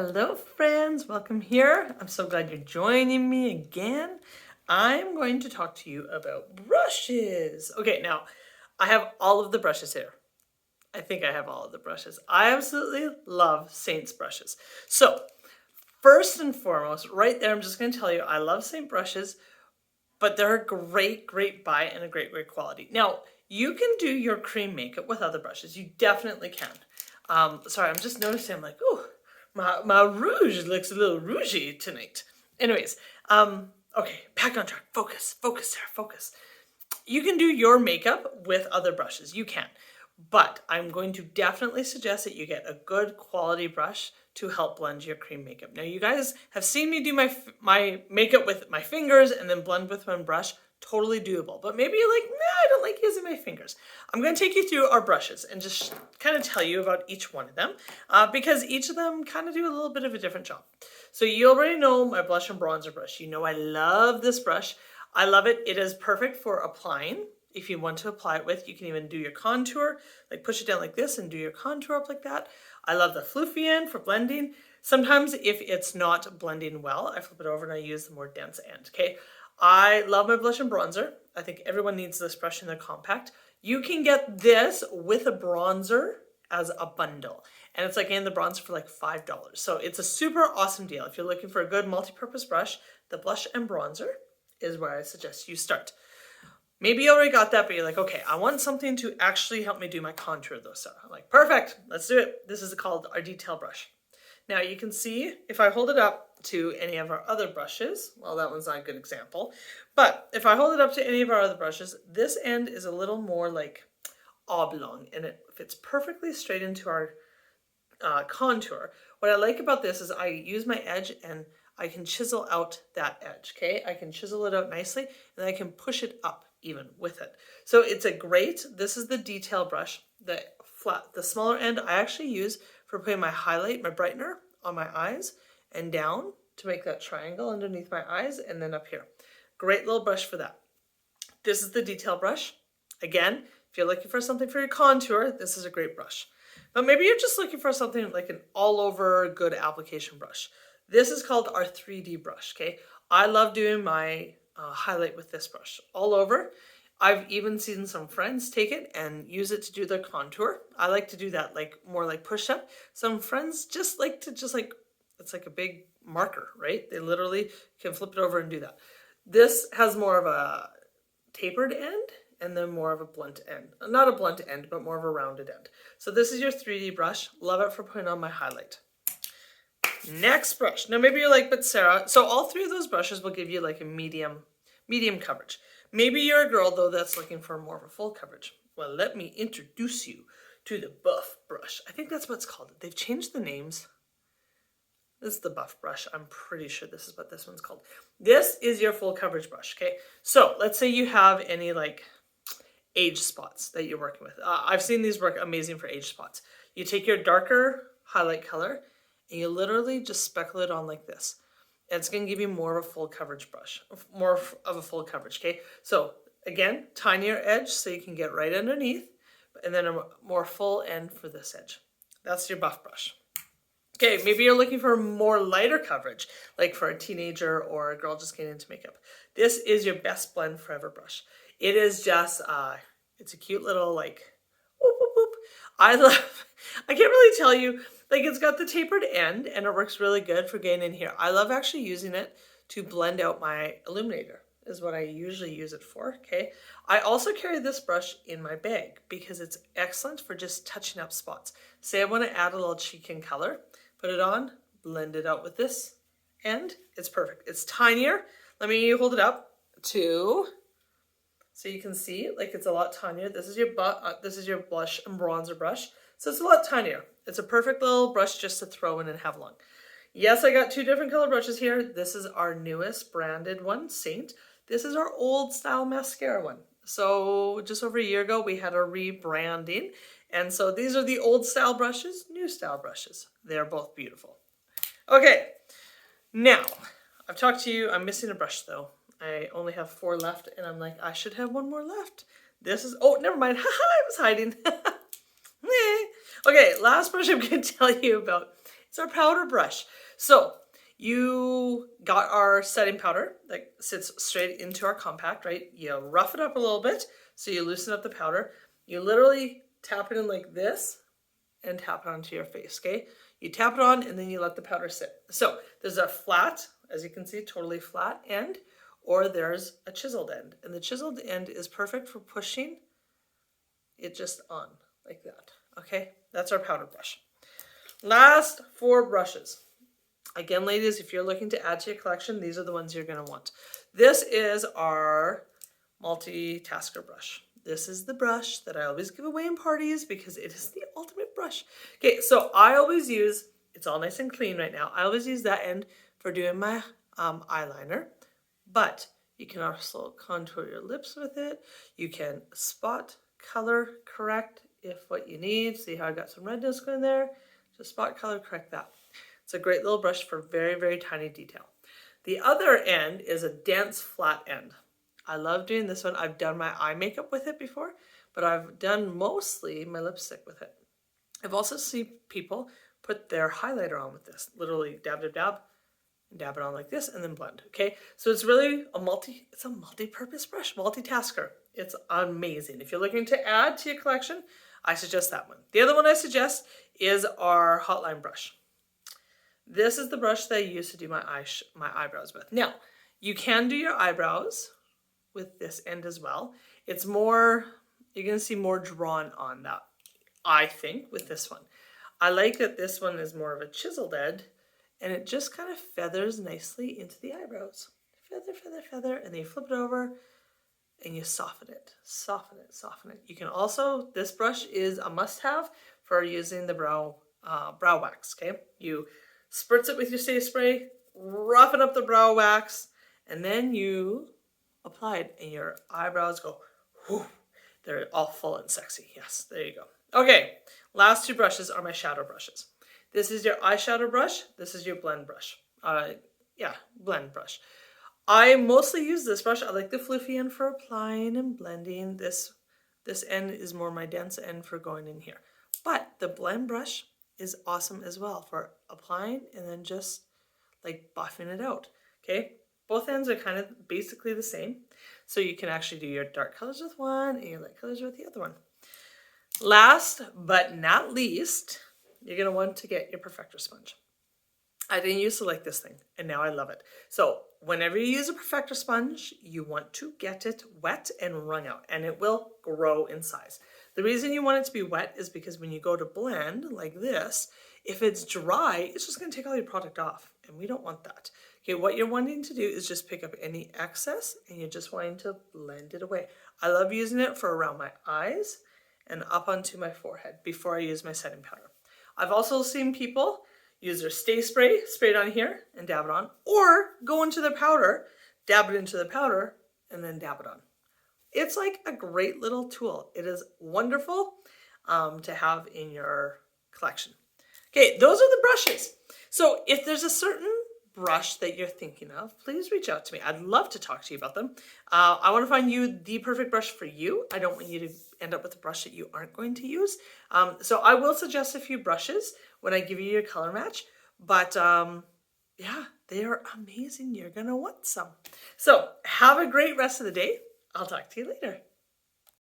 Hello friends, welcome here. I'm so glad you're joining me again. I'm going to talk to you about brushes. Okay, now I have all of the brushes here. I think I have all of the brushes. I absolutely love Seint's brushes. So first and foremost, right there, I'm just going to tell you I love Seint brushes, but they're a great buy and a great quality. Now, you can do your cream makeup with other brushes. You definitely can. Sorry, I'm just noticing, I'm like, oh, my rouge looks a little rougey tonight. Anyways, okay, back on track. Focus, Sarah, focus. You can do your makeup with other brushes. You can. But I'm going to definitely suggest that you get a good quality brush to help blend your cream makeup. Now, you guys have seen me do my makeup with my fingers and then blend with one brush. Totally doable. But maybe you're like, nah, I don't like using my fingers. I'm going to take you through our brushes and just kind of tell you about each one of them because each of them kind of do a little bit of a different job. So you already know my blush and bronzer brush. You know I love this brush. I love it. It is perfect for applying. If you want to apply it with, you can even do your contour, like push it down like this and do your contour up like that. I love the floofy end for blending. Sometimes if it's not blending well, I flip it over and I use the more dense end, okay? I love my blush and bronzer. I think everyone needs this brush in their compact. You can get this with a bronzer as a bundle. And it's like in the bronzer for like $5. So it's a super awesome deal. If you're looking for a good multi-purpose brush, the blush and bronzer is where I suggest you start. Maybe you already got that, but you're like, okay, I want something to actually help me do my contour though. So I'm like, perfect, let's do it. This is called our detail brush. Now you can see if I hold it up to any of our other brushes, well, that one's not a good example, but if I hold it up to any of our other brushes, this end is a little more like oblong and it fits perfectly straight into our contour. What I like about this is I use my edge and I can chisel out that edge, okay? I can chisel it out nicely and I can push it up even with it. So it's a great, this is the detail brush. The smaller end I actually use for putting my highlight, my brightener on my eyes and down to make that triangle underneath my eyes and then up here. Great little brush for that. This is the detail brush. Again, if you're looking for something for your contour, this is a great brush. But maybe you're just looking for something like an all-over good application brush. This is called our 3D brush, okay? I love doing my highlight with this brush all over. I've even seen some friends take it and use it to do their contour. I like to do that like more like push up. Some friends just like to it's like a big marker, right? They literally can flip it over and do that. This has more of a tapered end and then more of a blunt end. Not a blunt end, but more of a rounded end. So this is your 3D brush. Love it for putting on my highlight. Next brush. Now maybe you're like, but Sarah, so all three of those brushes will give you like a medium coverage. Maybe you're a girl though that's looking for more of a full coverage. Well, let me introduce you to the buff brush. I think that's what it's called. They've changed the names. This is the buff brush. I'm pretty sure this is what this one's called. This is your full coverage brush, okay? So let's say you have any like age spots that you're working with. I've seen these work amazing for age spots. You take your darker highlight color and you literally just speckle it on like this. And it's going to give you more of a full coverage brush, more of a full coverage, okay? So again, tinier edge so you can get right underneath, and then a more full end for this edge. That's your buff brush. Okay, maybe you're looking for more lighter coverage, like for a teenager or a girl just getting into makeup. This is your Best Blend Forever brush. It is just, it's a cute little like, whoop, whoop, whoop. I can't really tell you, like it's got the tapered end and it works really good for getting in here. I love actually using it to blend out my illuminator is what I usually use it for, okay? I also carry this brush in my bag because it's excellent for just touching up spots. Say I want to add a little cheek in color, put it on, blend it out with this end. It's perfect. It's tinier. Let me hold it up to, so you can see, like it's a lot tinier. This is your blush and bronzer brush. So it's a lot tinier. It's a perfect little brush just to throw in and have along. Yes, I got two different color brushes here. This is our newest branded one, Seint. This is our old style mascara one. So just over a year ago, we had a rebranding. And so these are the old style brushes, new style brushes. They're both beautiful. Okay, now I've talked to you. I'm missing a brush though. I only have 4 left and I'm like, I should have 1 more left. This is, oh, never mind. I was hiding. Okay, last brush I'm going to tell you about It's our powder brush. So you got our setting powder that sits straight into our compact, right? You rough it up a little bit so you loosen up the powder. You literally tap it in like this and tap it onto your face, okay? You tap it on and then you let the powder sit. So there's a flat, as you can see, totally flat end, or there's a chiseled end. And the chiseled end is perfect for pushing it just on like that, okay? That's our powder brush. Last 4 brushes. Again, ladies, if you're looking to add to your collection, these are the ones you're going to want. This is our multitasker brush. This is the brush that I always give away in parties because it is the ultimate brush. Okay, so I always use, it's all nice and clean right now, I always use that end for doing my eyeliner, but you can also contour your lips with it. You can spot color correct if what you need. See how I got some redness going there? Just spot color correct that. It's a great little brush for very, very tiny detail. The other end is a dense flat end. I love doing this one. I've done my eye makeup with it before, but I've done mostly my lipstick with it. I've also seen people put their highlighter on with this. Literally dab, dab, dab, and dab it on like this and then blend, okay? So it's really it's a multi-purpose brush, multitasker. It's amazing. If you're looking to add to your collection, I suggest that one. The other one I suggest is our hotline brush. This is the brush that I use to do my eyebrows with. Now, you can do your eyebrows with this end as well. It's more, you're going to see more drawn on that, I think, with this one. I like that this one is more of a chiseled end, and it just kind of feathers nicely into the eyebrows. Feather, feather, feather, and then you flip it over, and you soften it, soften it, soften it. You can also, this brush is a must-have for using the brow wax, okay? You spritz it with your Stay Spray, roughen up the brow wax, and then you apply it, and your eyebrows go, whoo, they're all full and sexy. Yes, there you go. Okay, last 2 brushes are my shadow brushes. This is your eyeshadow brush. This is your blend brush. Blend brush. I mostly use this brush. I like the fluffy end for applying and blending. This end is more my dense end for going in here. But the blend brush is awesome as well for applying and then just like buffing it out, okay? Both ends are kind of basically the same. So you can actually do your dark colors with one and your light colors with the other one. Last but not least, you're going to want to get your Perfector Sponge. I didn't used to like this thing, and now I love it. So whenever you use a Perfector Sponge, you want to get it wet and wrung out, and it will grow in size. The reason you want it to be wet is because when you go to blend like this, if it's dry, it's just going to take all your product off, and we don't want that. Okay, what you're wanting to do is just pick up any excess, and you're just wanting to blend it away. I love using it for around my eyes and up onto my forehead before I use my setting powder. I've also seen people use their Stay Spray, spray it on here and dab it on, or go into the powder, dab it into the powder, and then dab it on. It's like a great little tool. It is wonderful to have in your collection. Okay, those are the brushes. So if there's a certain brush that you're thinking of, please reach out to me. I'd love to talk to you about them. I want to find you the perfect brush for you. I don't want you to end up with a brush that you aren't going to use. So I will suggest a few brushes when I give you your color match. But yeah, they are amazing. You're going to want some. So have a great rest of the day. I'll talk to you later.